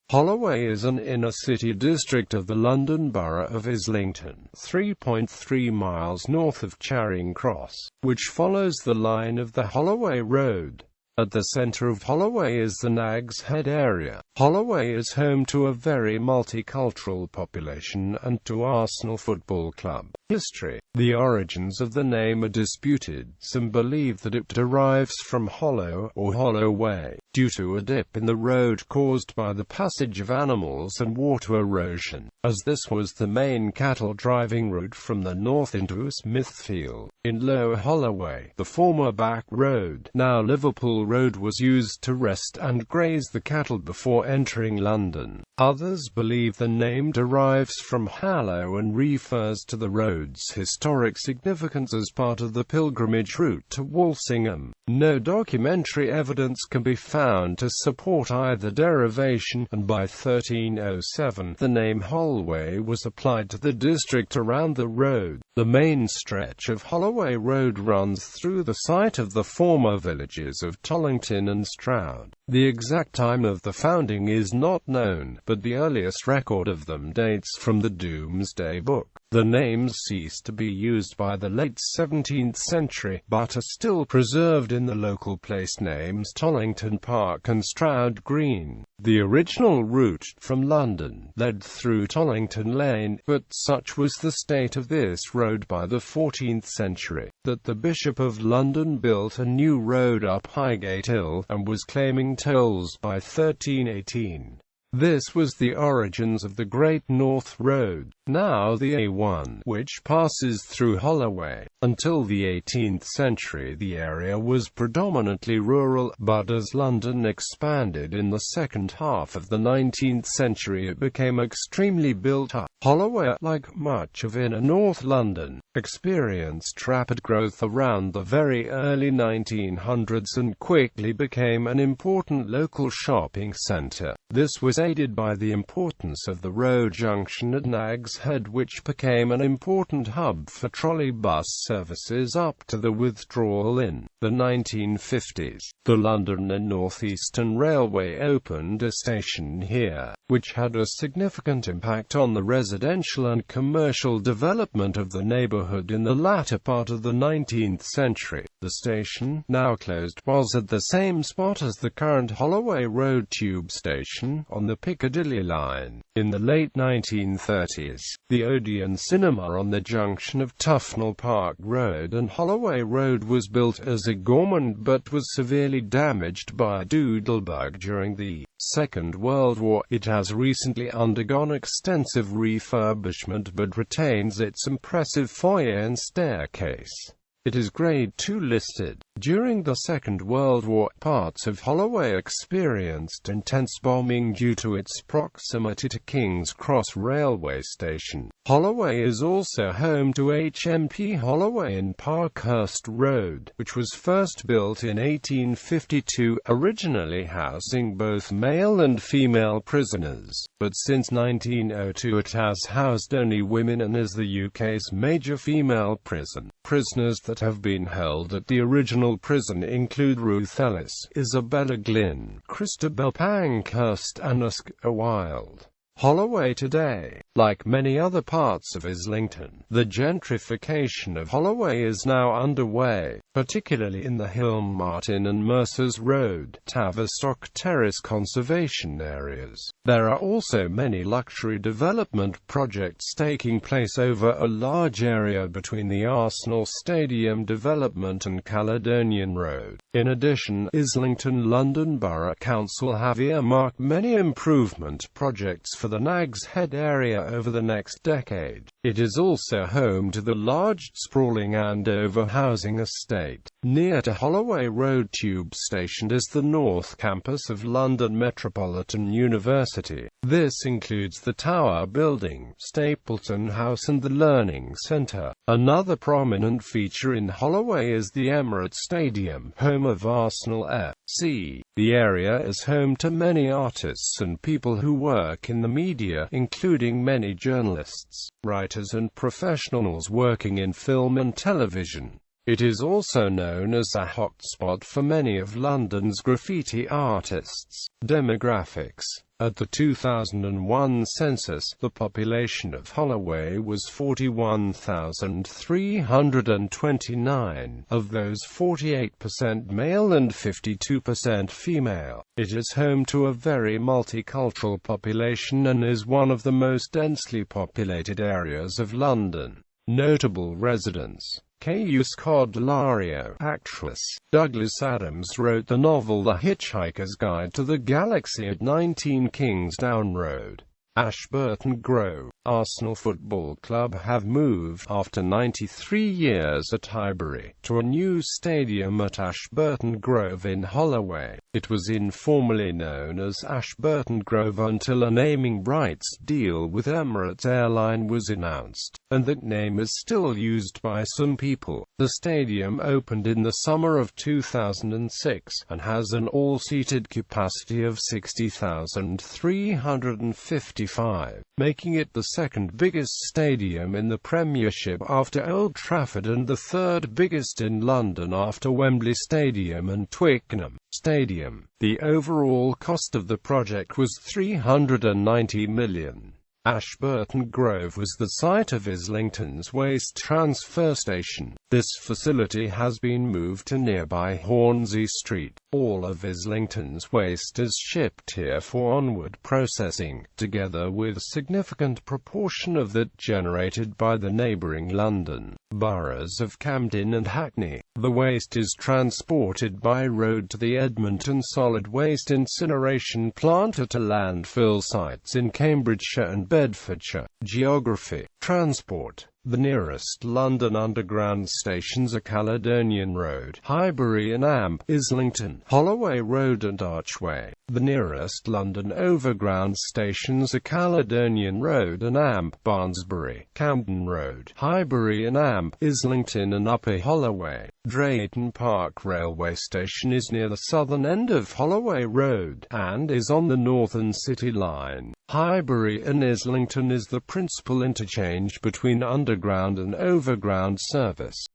Holloway is an inner-city district of the London Borough of Islington, 3.3 miles north of Charing Cross, which follows the line of the Holloway Road. At the centre of Holloway is the Nag's Head area. Holloway is home to a very multicultural population and to Arsenal Football Club. History. The origins of the name are disputed. Some believe that it derives from hollow or Holloway, due to a dip in the road caused by the passage of animals and water erosion, as this was the main cattle driving route from the north into Smithfield. In Lower Holloway, the former back road, now Liverpool Road, was used to rest and graze the cattle before entering London. Others believe the name derives from Hallow and refers to the road's historic significance as part of the pilgrimage route to Walsingham. No documentary evidence can be found to support either derivation, and by 1307, the name Holloway was applied to the district around the road. The main stretch of Holloway Road runs through the site of the former villages of Tollington and Stroud. The exact time of the founding is not known, but the earliest record of them dates from the Domesday Book. The names ceased to be used by the late 17th century, but are still preserved in the local place names Tollington Park and Stroud Green. The original route from London led through Tollington Lane, but such was the state of this road by the 14th century, that the Bishop of London built a new road up Highgate Hill, and was claiming tolls by 1318. This was the origins of the Great North Road, now the A1, which passes through Holloway. Until the 18th century the area was predominantly rural, but as London expanded in the second half of the 19th century it became extremely built up. Holloway, like much of inner North London, experienced rapid growth around the very early 1900s and quickly became an important local shopping centre. This was aided by the importance of the road junction at Nag's Head, which became an important hub for trolley bus services up to the Withdrawal in the 1950s. The London and North Eastern Railway opened a station here, which had a significant impact on the residential and commercial development of the neighbourhood in the latter part of the 19th century. The station, now closed, was at the same spot as the current Holloway Road tube station on the Piccadilly line. In the late 1930s, the Odeon Cinema on the junction of Tufnell Park Road and Holloway Road was built as a gourmand, but was severely damaged by a doodlebug during the Second World War. It has recently undergone extensive refurbishment but retains its impressive foyer and staircase. It is Grade 2 listed. During the Second World War, parts of Holloway experienced intense bombing due to its proximity to King's Cross railway station. Holloway is also home to HMP Holloway in Parkhurst Road, which was first built in 1852, originally housing both male and female prisoners, but since 1902 it has housed only women and is the UK's major female prison. Prisoners that have been held at the original prison include Ruth Ellis, Isabella Glynn, Christabel Pankhurst and Oscar Wilde. Holloway today. Like many other parts of Islington, the gentrification of Holloway is now underway, particularly in the Hillmartin and Mercers Road, Tavistock Terrace conservation areas. There are also many luxury development projects taking place over a large area between the Arsenal Stadium development and Caledonian Road. In addition, Islington London Borough Council have earmarked many improvement projects for the Nag's Head area over the next decade. It is also home to the large, sprawling Andover housing estate. Near to Holloway Road tube station is the North Campus of London Metropolitan University. This includes the Tower Building, Stapleton House and the Learning Centre. Another prominent feature in Holloway is the Emirates Stadium, home of Arsenal FC. The area is home to many artists and people who work in the media, including many journalists, writers and professionals working in film and television. It is also known as a hotspot for many of London's graffiti artists. Demographics. At the 2001 census, the population of Holloway was 41,329, of those 48% male and 52% female. It is home to a very multicultural population and is one of the most densely populated areas of London. Notable residents: K.U. Scodelario. Actress Douglas Adams wrote the novel The Hitchhiker's Guide to the Galaxy at 19 Kingsdown Road, Ashburton Grove. Arsenal Football Club have moved, after 93 years at Highbury, to a new stadium at Ashburton Grove in Holloway. It was informally known as Ashburton Grove until a naming rights deal with Emirates Airline was announced, and that name is still used by some people. The stadium opened in the summer of 2006, and has an all-seated capacity of 60,355, making it the second biggest stadium in the Premiership after Old Trafford and the third biggest in London after Wembley Stadium and Twickenham Stadium. The overall cost of the project was £390 million. Ashburton Grove was the site of Islington's waste transfer station. This facility has been moved to nearby Hornsey Street. All of Islington's waste is shipped here for onward processing, together with a significant proportion of that generated by the neighbouring London boroughs of Camden and Hackney. The waste is transported by road to the Edmonton Solid Waste Incineration Plant at a landfill sites in Cambridgeshire and Bedfordshire. Geography. Transport. The nearest London Underground stations are Caledonian Road, Highbury and Amp, Islington, Holloway Road and Archway. The nearest London Overground stations are Caledonian Road and Amp, Barnsbury, Camden Road, Highbury and Amp, Islington and Upper Holloway. Drayton Park Railway Station is near the southern end of Holloway Road, and is on the Northern City Line. Highbury and Islington is the principal interchange between underground and overground service.